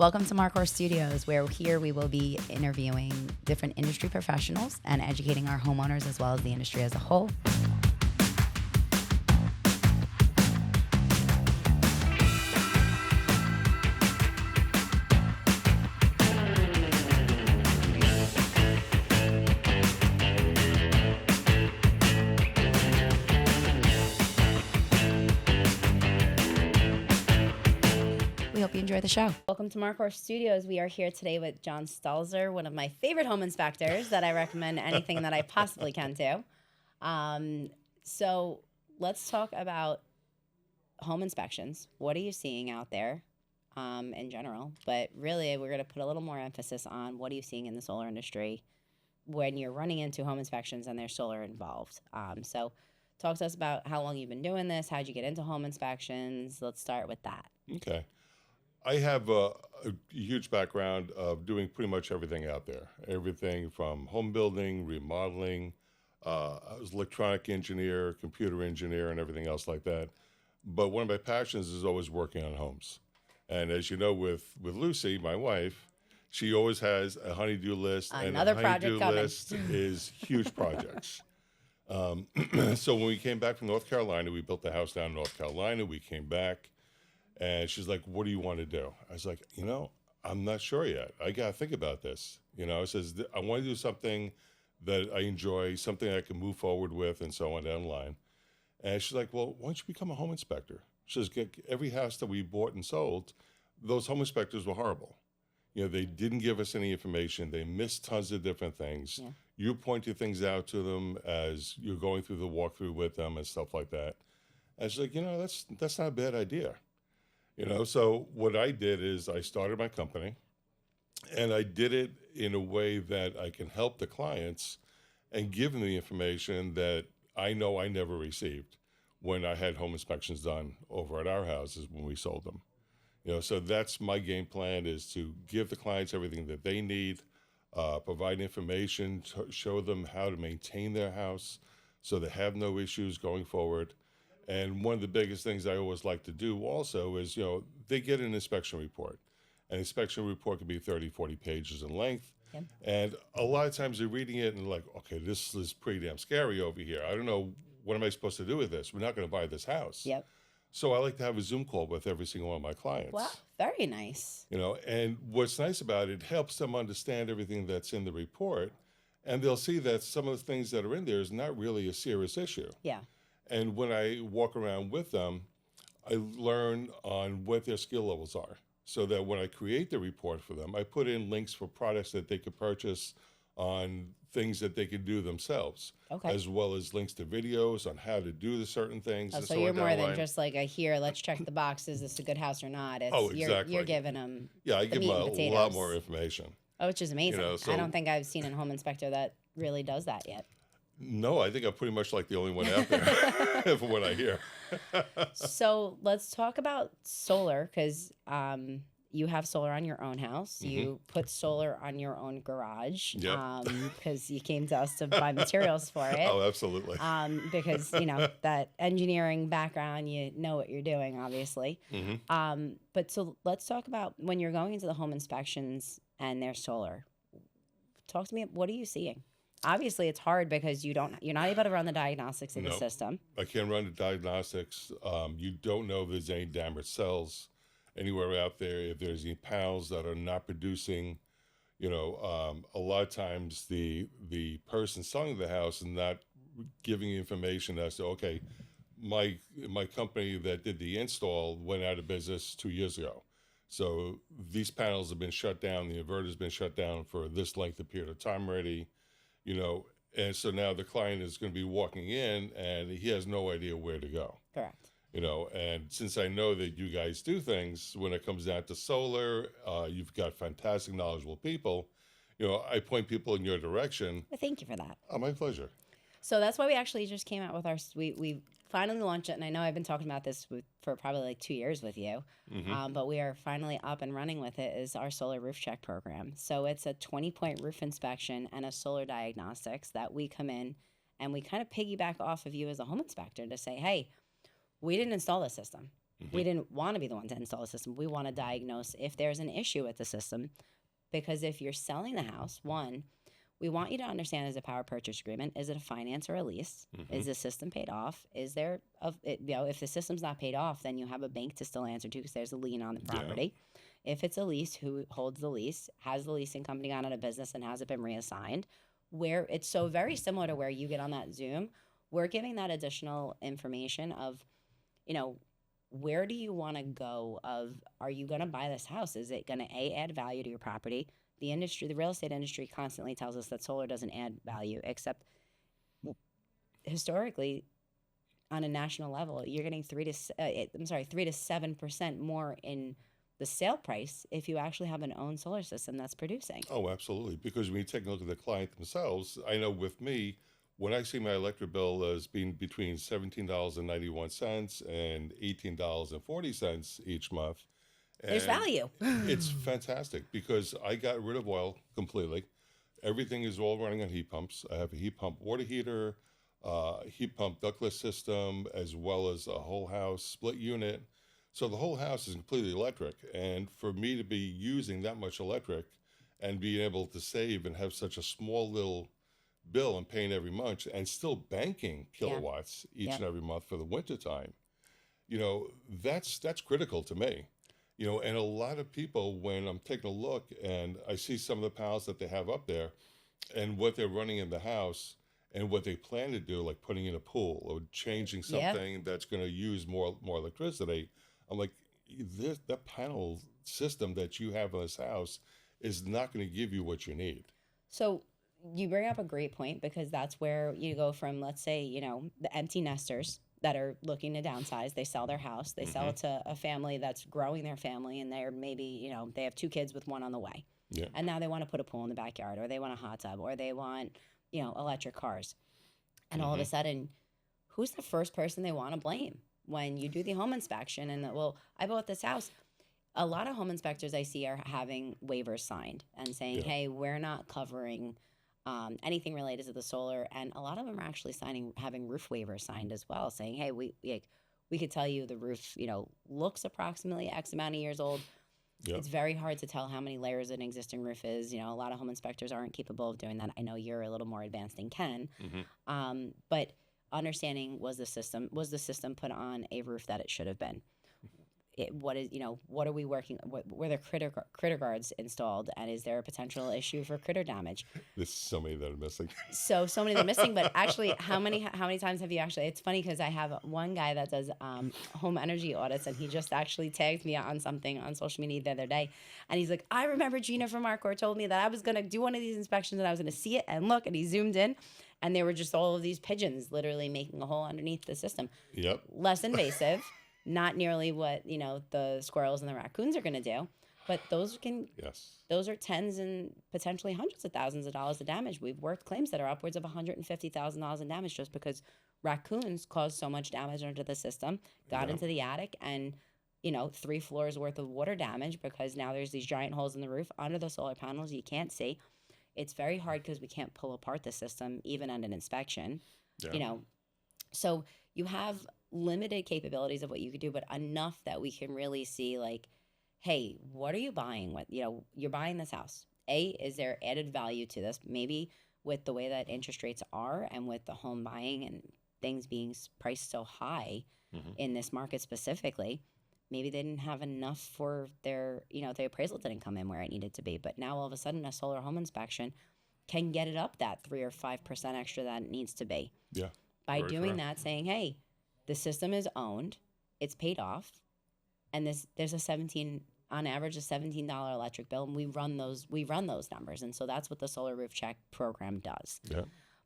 Welcome to Marcor Studios, where here we will be interviewing different industry professionals and educating our homeowners as well as the industry as a whole. Hope you enjoy the show. Welcome to Marcor Studios. We are here today with John Stalzer, one of my favorite home inspectors that I recommend anything that I possibly can to. So let's talk about home inspections. What are you seeing out there in general? But really, we're going to put a little more emphasis on what are you seeing in the solar industry when you're running into home inspections and there's solar involved. So talk to us about how long you've been doing this. How'd you get into home inspections? Let's start with that. Okay. I have a huge background of doing pretty much everything out there. Everything from home building, remodeling. I was an electronic engineer, computer engineer, and everything else like that. But one of my passions is always working on homes. And as you know, with Lucy, my wife, she always has a honey-do list. Another and the project honey-do coming. list is huge projects. So when we came back from North Carolina, we built the house down in North Carolina. We came back. And she's like, what do you want to do? I was like, I'm not sure yet. I got to think about this. I says, I want to do something that I enjoy, something I can move forward with, and so on down the line. And she's like, well, why don't you become a home inspector? She says, every house that we bought and sold, those home inspectors were horrible. They didn't give us any information. They missed tons of different things. Yeah. You pointed things out to them as you're going through the walkthrough with them and stuff like that. And she's like, that's not a bad idea. So what I did is I started my company, and I did it in a way that I can help the clients and give them the information that I know I never received when I had home inspections done over at our houses when we sold them. So that's my game plan, is to give the clients everything that they need, provide information, show them how to maintain their house so they have no issues going forward. And one of the biggest things I always like to do also is, they get an inspection report. An inspection report can be 30, 40 pages in length. Yep. And a lot of times they're reading it and like, okay, this is pretty damn scary over here. I don't know, what am I supposed to do with this? We're not going to buy this house. Yep. So I like to have a Zoom call with every single one of my clients. Wow, very nice. And what's nice about it helps them understand everything that's in the report. And they'll see that some of the things that are in there is not really a serious issue. Yeah. And when I walk around with them, I learn on what their skill levels are, so that when I create the report for them, I put in links for products that they could purchase on things that they could do themselves, as well as links to videos on how to do the certain things. So you're more than just like let's check the box. Is this a good house or not? It's, exactly. You're giving them I give them a lot more information. Oh, which is amazing. I don't think I've seen a home inspector that really does that yet. No, I think I'm pretty much like the only one out there from what I hear. So let's talk about solar, because you have solar on your own house. Mm-hmm. You put solar on your own garage, because you came to us to buy materials for it. Oh, absolutely. Because, that engineering background, you know what you're doing, obviously. Mm-hmm. But so let's talk about when you're going into the home inspections and there's solar. Talk to me. What are you seeing? Obviously, it's hard because you're not able to run the diagnostics in the system. I can't run the diagnostics. You don't know if there's any damaged cells anywhere out there, if there's any panels that are not producing. A lot of times the person selling the house is not giving you information as to, okay, my company that did the install went out of business 2 years ago. So these panels have been shut down. The inverter's been shut down for this length of period of time already. And so now the client is going to be walking in and he has no idea where to go. Correct. And since I know that you guys do things when it comes down to solar, you've got fantastic, knowledgeable people. I point people in your direction. Well, thank you for that. Oh, my pleasure. So that's why we actually just came out with we finally launched it, and I know I've been talking about this for probably like 2 years with you, but we are finally up and running with it, is our solar roof check program. So it's a 20-point roof inspection and a solar diagnostics that we come in and we kind of piggyback off of you as a home inspector to say, hey, we didn't install this system. We didn't want to be the one to install the system. We want to diagnose if there's an issue with the system. Because if you're selling the house, one, we want you to understand, is a power purchase agreement, is it a finance or a lease? Is the system paid off? Is there, if the system's not paid off, then you have a bank to still answer to because there's a lien on the property. If it's a lease, who holds the lease? Has the leasing company gone out of business and has it been reassigned? Where it's so very similar to where you get on that Zoom, we're giving that additional information of, where do you want to go of, are you going to buy this house? Is it going to add value to your property? The real estate industry constantly tells us that solar doesn't add value, except historically on a national level, you're getting 3 to 7% more in the sale price if you actually have an own solar system that's producing. Oh, absolutely. Because when you take a look at the client themselves, I know with me, when I see my electric bill as being between $17.91 and $18.40 each month, there's value. It's fantastic because I got rid of oil completely. Everything is all running on heat pumps. I have a heat pump water heater, heat pump ductless system, as well as a whole house split unit. So the whole house is completely electric. And for me to be using that much electric and being able to save and have such a small little bill and paying every month and still banking kilowatts each and every month for the winter time, that's critical to me. And a lot of people, when I'm taking a look and I see some of the panels that they have up there and what they're running in the house and what they plan to do, like putting in a pool or changing something that's going to use more electricity, I'm like, that panel system that you have in this house is not going to give you what you need. So you bring up a great point, because that's where you go from, let's say, the empty nesters that are looking to downsize. They sell their house. They sell it to a family that's growing their family, and they're maybe, they have 2 kids with one on the way. Yeah. And now they want to put a pool in the backyard, or they want a hot tub, or they want, electric cars. And all of a sudden, who's the first person they want to blame when you do the home inspection? And I bought this house. A lot of home inspectors I see are having waivers signed and saying, hey, we're not covering anything related to the solar. And a lot of them are actually having roof waivers signed as well, saying, hey, we could tell you the roof, looks approximately X amount of years old. Yep. It's very hard to tell how many layers an existing roof is. A lot of home inspectors aren't capable of doing that. I know you're a little more advanced and can. But understanding, was the system put on a roof that it should have been? What are we working? Were there critter guards installed, and is there a potential issue for critter damage? There's so many that are missing. So many that are missing. But actually, how many times have you actually? It's funny because I have one guy that does home energy audits, and he just actually tagged me on something on social media the other day, and he's like, I remember Gina from Marcor told me that I was gonna do one of these inspections and I was gonna see it and look, and he zoomed in, and there were just all of these pigeons literally making a hole underneath the system. Yep. Less invasive. Not nearly what, the squirrels and the raccoons are going to do, but those are tens and potentially hundreds of thousands of dollars of damage. We've worked claims that are upwards of $150,000 in damage just because raccoons caused so much damage under the system, got into the attic, and, 3 floors worth of water damage because now there's these giant holes in the roof under the solar panels you can't see. It's very hard because we can't pull apart the system even at an inspection, So you have limited capabilities of what you could do, but enough that we can really see, like, hey, what are you buying with? You're buying this house. Is there added value to this? Maybe with the way that interest rates are and with the home buying and things being priced so high in this market specifically, maybe they didn't have enough for their, the appraisal didn't come in where it needed to be. But now all of a sudden a solar home inspection can get it up that 3 or 5% extra that it needs to be. Yeah. By doing that, saying, hey, the system is owned, it's paid off, and there's on average a $17 electric bill, and we run those numbers, and so that's what the Solar Roof Check program does. Yeah.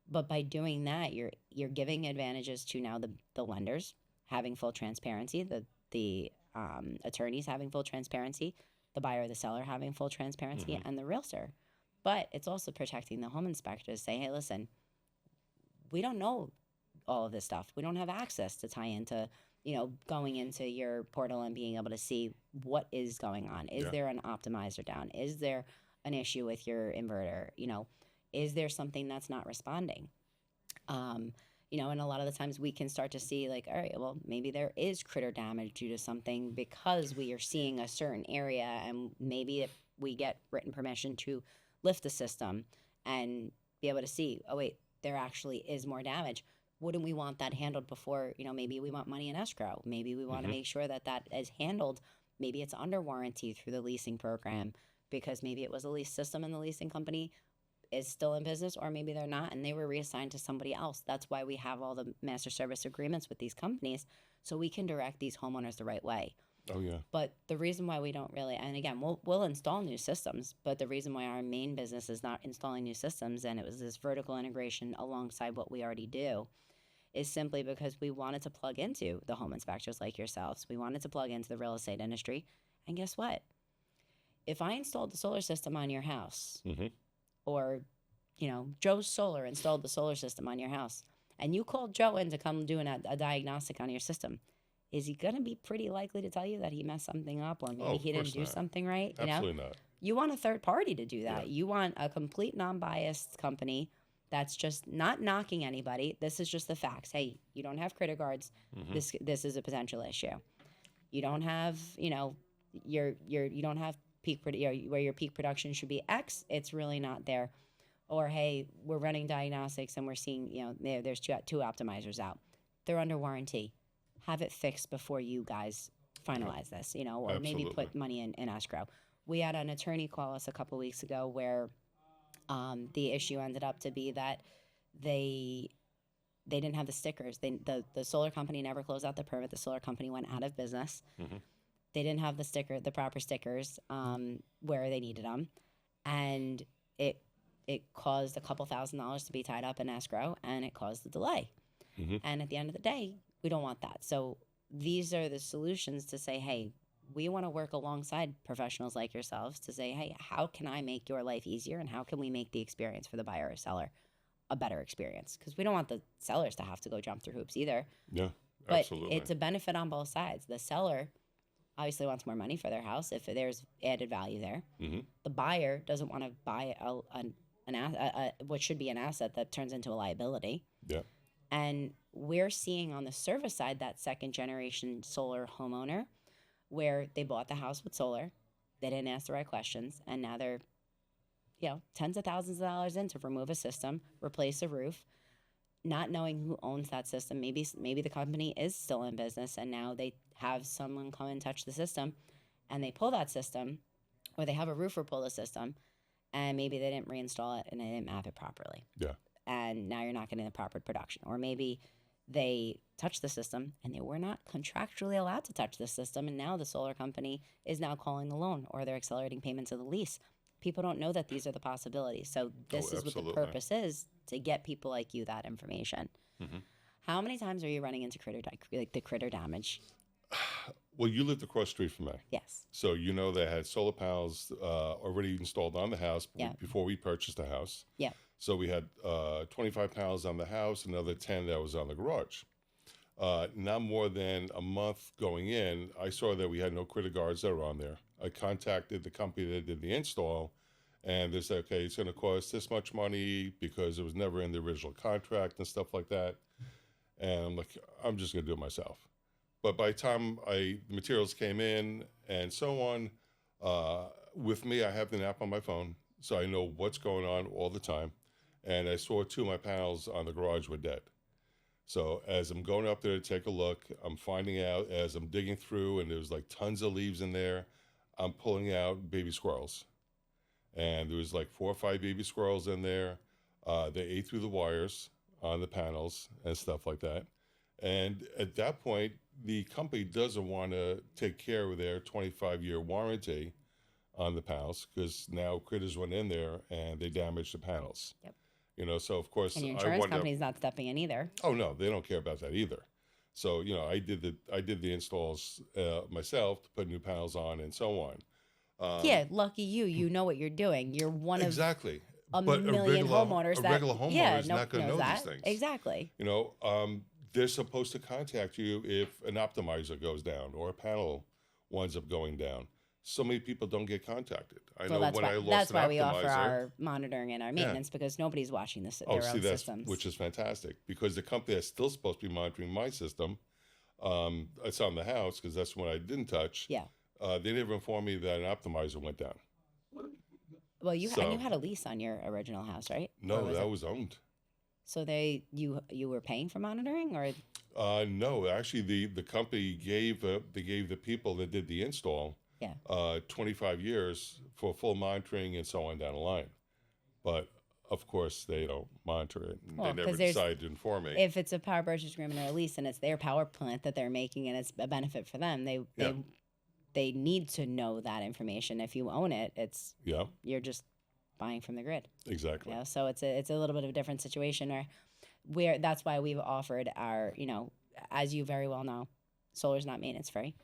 But by doing that, you're giving advantages to now the lenders having full transparency, the attorneys having full transparency, the buyer or the seller having full transparency, and the realtor. But it's also protecting the home inspectors, saying, hey, listen, we don't know all of this stuff. We don't have access to tie into, going into your portal and being able to see what is going on. Is there an optimizer down? Is there an issue with your inverter? Is there something that's not responding? And a lot of the times we can start to see like, all right, well, maybe there is critter damage due to something because we are seeing a certain area, and maybe if we get written permission to lift the system and be able to see, oh wait, there actually is more damage. Wouldn't we want that handled before, maybe we want money in escrow. Maybe we want to make sure that that is handled. Maybe it's under warranty through the leasing program, because maybe it was a lease system and the leasing company is still in business, or maybe they're not and they were reassigned to somebody else. That's why we have all the master service agreements with these companies, so we can direct these homeowners the right way. Oh yeah. But the reason why we don't really, and again, we'll install new systems, but the reason why our main business is not installing new systems, and it was this vertical integration alongside what we already do, is simply because we wanted to plug into the home inspectors like yourselves. We wanted to plug into the real estate industry. And guess what? If I installed the solar system on your house, or, Joe Solar installed the solar system on your house, and you called Joe in to come do a diagnostic on your system, is he going to be pretty likely to tell you that he messed something up, or maybe he didn't do something right? Absolutely not. You want a third party to do that. Yeah. You want a complete non-biased company that's just not knocking anybody. This is just the facts. Hey, you don't have critter guards. This is a potential issue. You don't have, you don't have where your peak production should be X. It's really not there. Or hey, we're running diagnostics and we're seeing, there's two optimizers out. They're under warranty. Have it fixed before you guys finalize this, or Absolutely. maybe put money in escrow. We had an attorney call us a couple weeks ago where the issue ended up to be that they didn't have the stickers. The solar company never closed out the permit. The solar company went out of business. They didn't have the proper stickers where they needed them, and it caused a couple $1,000s to be tied up in escrow, and it caused the delay. And at the end of the day, we don't want that. So these are the solutions to say, hey, we want to work alongside professionals like yourselves to say, hey, how can I make your life easier, and how can we make the experience for the buyer or seller a better experience? Because we don't want the sellers to have to go jump through hoops either. Yeah, but absolutely. It's a benefit on both sides. The seller obviously wants more money for their house if there's added value there. The buyer doesn't want to buy what should be an asset that turns into a liability. Yeah. And we're seeing on the service side that second generation solar homeowner where they bought the house with solar, they didn't ask the right questions, and now they're, tens of thousands of dollars in to remove a system, replace a roof, not knowing who owns that system. Maybe the company is still in business, and now they have someone come and touch the system, and they pull that system, or they have a roofer pull the system, and maybe they didn't reinstall it and they didn't map it properly. Yeah. And now you're not getting the proper production. Or maybe they touched the system and they were not contractually allowed to touch the system, and now the solar company is now calling the loan, or they're accelerating payments of the lease. People don't know that these are the possibilities. So this is what the purpose is, to get people like you that information. How many times are you running into the critter damage? Well, you lived across the street from me. Yes. So they had solar panels already installed on the house before we purchased the house. Yeah. So we had 25 panels on the house, another 10 that was on the garage. Not more than a month going in, I saw that we had no critter guards that were on there. I contacted the company that did the install, and they said, okay, it's going to cost this much money because it was never in the original contract and stuff like that. And I'm like, I'm just going to do it myself. But by the time the materials came in and so on, with me, I have the app on my phone, so I know what's going on all the time. And I saw 2 of my panels on the garage were dead. So as I'm going up there to take a look, I'm finding out as I'm digging through, and there's like tons of leaves in there, I'm pulling out baby squirrels. And there was like 4 or 5 baby squirrels in there. They ate through the wires on the panels and stuff like that. And at that point, the company doesn't want to take care of their 25-year warranty on the panels, because now critters went in there and they damaged the panels. Yep. So of course, and your insurance company's not stepping in either. Oh no, they don't care about that either. So I did the installs myself to put new panels on and so on. Yeah, lucky you. You know what you're doing. You're one of exactly a million homeowners. A regular homeowner is not going to know that. these things. Exactly. They're supposed to contact you if an optimizer goes down or a panel winds up going down. so many people don't get contacted. I Well, know when I lost that's an why we offer optimizer. our monitoring and our maintenance because nobody's watching this Oh, their see, own that's systems. which is fantastic because the company that's still supposed to be monitoring my system, it's on the house because that's when I didn't touch. Yeah. They never informed me that an optimizer went down. Well, you So- and you had a lease on your original house, right? Or No, was that it- was owned. So you were paying for monitoring, or No, actually, the company gave the people that did the install, Yeah. 25 years for full monitoring and so on down the line. But of course, they don't monitor it. And Well, they 'cause never decided to inform me. if it's a power purchase agreement or a lease and it's their power plant that they're making and it's a benefit for them, they need to know that information. If you own it, Yeah, you're just buying from the grid. exactly. You know, so it's a little bit of a different situation where that's why we've offered our, as you very well know, solar's not maintenance free.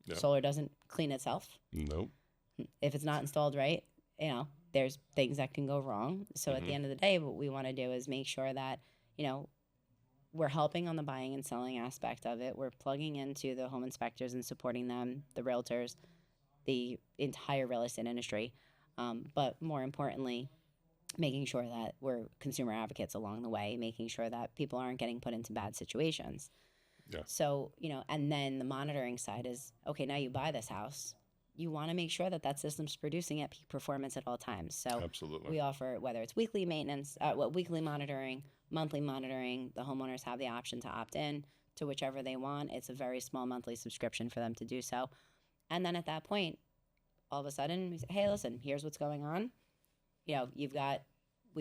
Yeah. Solar doesn't clean itself. Nope. If it's not installed right, there's things that can go wrong. So at the end of the day, what we want to do is make sure that, we're helping on the buying and selling aspect of it. We're plugging into the home inspectors and supporting them, the realtors, the entire real estate industry. But more importantly, making sure that we're consumer advocates along the way, making sure that people aren't getting put into bad situations. Yeah. So, and then the monitoring side is, okay, now you buy this house. You want to make sure that system's producing at peak performance at all times. So Absolutely. we offer, whether it's weekly maintenance, weekly monitoring, monthly monitoring, the homeowners have the option to opt in to whichever they want. It's a very small monthly subscription for them to do so. And then at that point, all of a sudden, we say, hey, listen, here's what's going on. We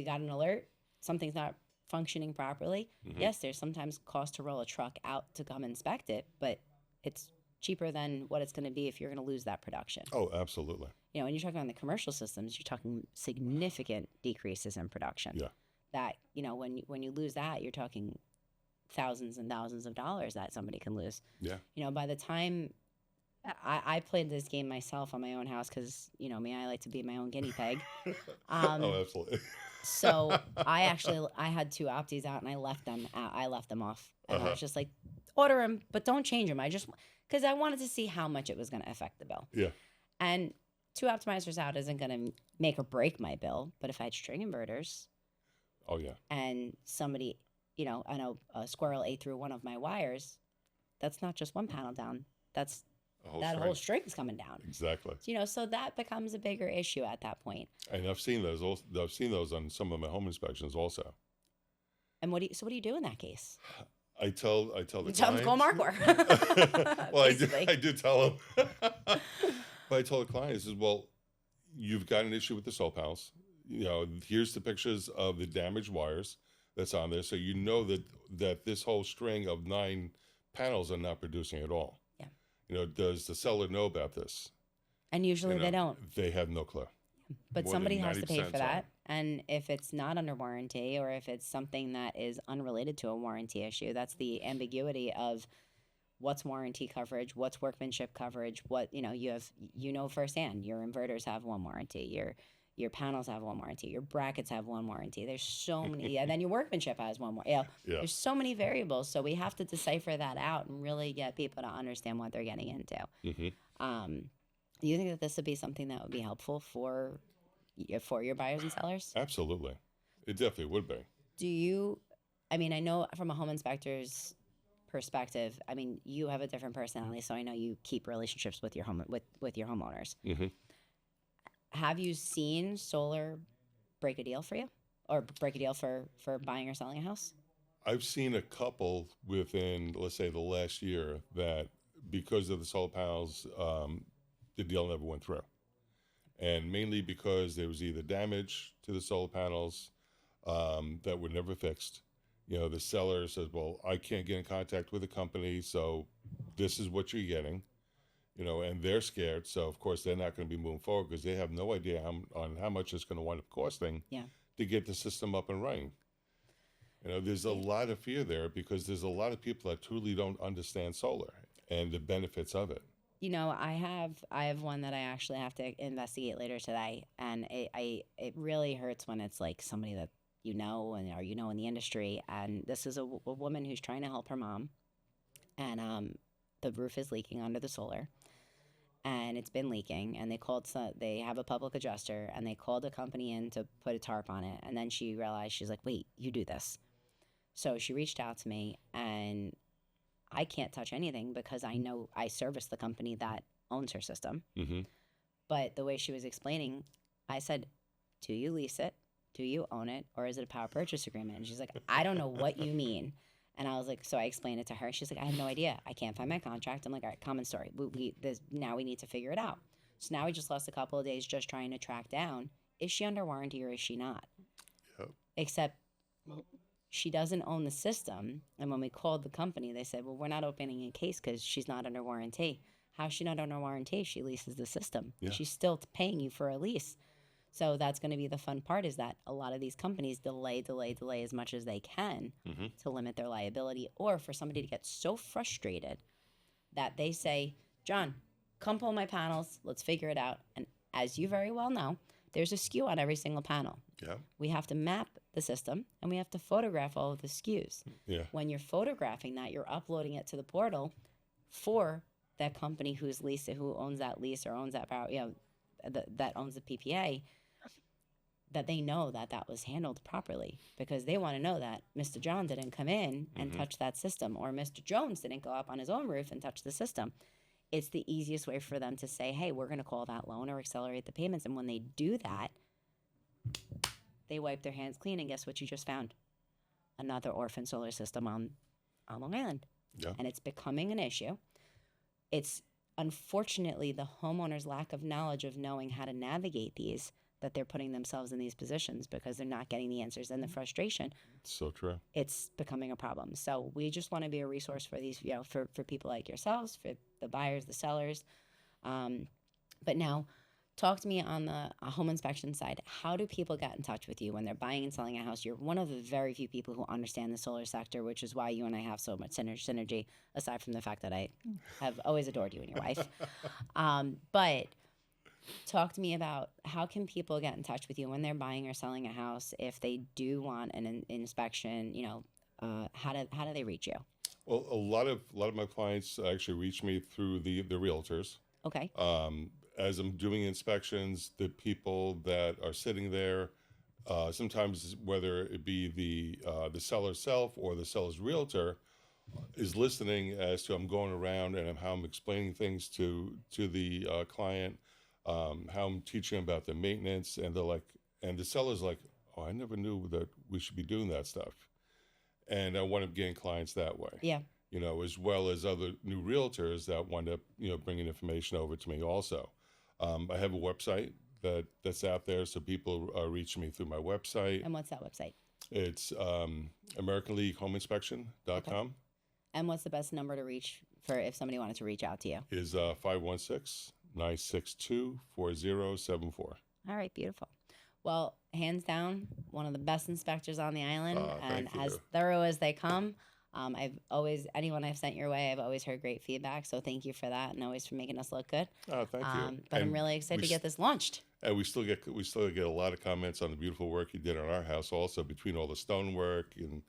got an alert. Something's not functioning properly. Yes, there's sometimes cost to roll a truck out to come inspect it, but it's cheaper than what it's going to be if you're going to lose that production. Oh, absolutely. When you're talking on the commercial systems, you're talking significant decreases in production. Yeah. That, when you lose that, you're talking thousands and thousands of dollars that somebody can lose. Yeah. By the time I played this game myself on my own house because, me, I like to be my own guinea pig. Oh, absolutely. So I had two Optis out and I left them off. And I was just like, order them, but don't change them. Because I wanted to see how much it was going to affect the bill. Yeah. And two optimizers out isn't going to make or break my bill. But if I had string inverters. Oh, yeah. And somebody, I know a squirrel ate through one of my wires, that's not just one panel down. That's whole string's coming down. Exactly. So that becomes a bigger issue at that point. And I've seen those. I've seen those on some of my home inspections also. And what do you do in that case? I tell the You tell them clients. to call Marcor. Well, I do tell them. But I tell the clients is, well, you've got an issue with the solar panels. Here's the pictures of the damaged wires that's on there, so you know that this whole string of 9 panels are not producing at all. Yeah. Does the seller know about this? And usually they don't. They have no clue. But More somebody than has to pay 90% for that. on. And if it's not under warranty or if it's something that is unrelated to a warranty issue, that's the ambiguity of what's warranty coverage, what's workmanship coverage, what, you have, firsthand, your inverters have one warranty, your panels have one warranty, your brackets have one warranty. There's so many, and then your workmanship has one more. Yeah. There's so many variables. So we have to decipher that out and really get people to understand what they're getting into. Mm-hmm. Do you think that this would be something that would be helpful for your buyers and sellers? Absolutely. It definitely would be. I know from a home inspector's perspective, you have a different personality, so I know you keep relationships with your homeowners. Mm-hmm. Have you seen solar break a deal for you or break a deal for buying or selling a house? I've seen a couple within, let's say, the last year that because of the solar panels, the deal never went through. And mainly because there was either damage to the solar panels that were never fixed. The seller says, well, I can't get in contact with the company, so this is what you're getting. And they're scared. So, of course, they're not going to be moving forward because they have no idea on how much it's going to wind up costing to get the system up and running. There's a lot of fear there because there's a lot of people that truly don't understand solar and the benefits of it. I have one that I actually have to investigate later today, and it really hurts when it's like somebody that in the industry, and this is a woman who's trying to help her mom, and the roof is leaking under the solar, and it's been leaking, and they have a public adjuster, and they called a company in to put a tarp on it. And then she realized, she's like, wait, you do this. So she reached out to me, and I can't touch anything because I know I service the company that owns her system. Mm-hmm. But the way she was explaining, I said, do you lease it? Do you own it? Or is it a power purchase agreement? And she's like, I don't know what you mean. And I was like, so I explained it to her. She's like, I have no idea. I can't find my contract. I'm like, all right, common story. Now we need to figure it out. So now we just lost a couple of days just trying to track down, is she under warranty or is she not? Yep. Except she doesn't own the system. And when we called the company, they said, well, we're not opening a case because she's not under warranty. How's she not under warranty? She leases the system. Yeah. She's still paying you for a lease. So that's going to be the fun part, is that a lot of these companies delay as much as they can to limit their liability, or for somebody to get so frustrated that they say, John, come pull my panels. Let's figure it out. And as you very well know, there's a SKU on every single panel. Yeah. We have to map the system, and we have to photograph all of the SKUs. Yeah. When you're photographing that, you're uploading it to the portal for that company who owns that lease or owns that power, that owns the PPA, that they know that was handled properly, because they want to know that Mr. John didn't come in and touch that system, or Mr. Jones didn't go up on his own roof and touch the system. It's the easiest way for them to say, hey, we're going to call that loan or accelerate the payments. And when they do that, they wipe their hands clean. And guess what you just found? Another orphan solar system on Long Island. Yeah. And it's becoming an issue. It's unfortunately the homeowner's lack of knowledge of knowing how to navigate these, that they're putting themselves in these positions because they're not getting the answers, and the frustration. So true. It's becoming a problem. So we just want to be a resource for these, for people like yourselves, for the buyers, the sellers. But now, talk to me on the home inspection side. How do people get in touch with you when they're buying and selling a house? You're one of the very few people who understand the solar sector, which is why you and I have so much synergy, aside from the fact that I have always adored you and your wife. But talk to me about, how can people get in touch with you when they're buying or selling a house? If they do want an inspection, how do they reach you? Well, a lot of my clients actually reach me through the realtors. Okay. As I'm doing inspections, the people that are sitting there, sometimes whether it be the seller self or the seller's realtor, is listening as to I'm going around and how I'm explaining things to the client. How I'm teaching about the maintenance, and the seller's like, oh, I never knew that we should be doing that stuff. And I wind up getting clients that way. Yeah. As well as other new realtors that wind up, bringing information over to me also. I have a website that's out there, so people are reaching me through my website. And what's that website? It's AmericanLeagueHomeInspection.com. Okay. And what's the best number to reach for if somebody wanted to reach out to you? Is 516-962-4074. All right, beautiful. Well, hands down, one of the best inspectors on the island, and as thorough as they come. Anyone I've sent your way, I've always heard great feedback. So thank you for that, and always for making us look good. Oh, thank you. But I'm really excited to get this launched. And we still get a lot of comments on the beautiful work you did on our house, also between all the stonework and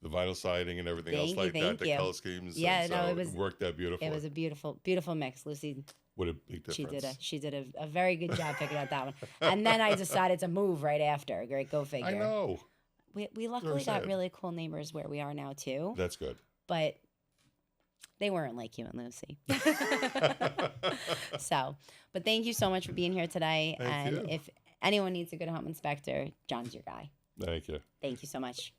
the vinyl siding and everything else like that. The color schemes. Yeah, it worked out beautifully. It was a beautiful mix, Lucy. What a big difference. She did a very good job picking out that one. And then I decided to move right after. Great, go figure. I know. We luckily got really cool neighbors where we are now too. That's good. But they weren't like you and Lucy. But thank you so much for being here today. Thank you. If anyone needs a good home inspector, John's your guy. Thank you. Thank you so much.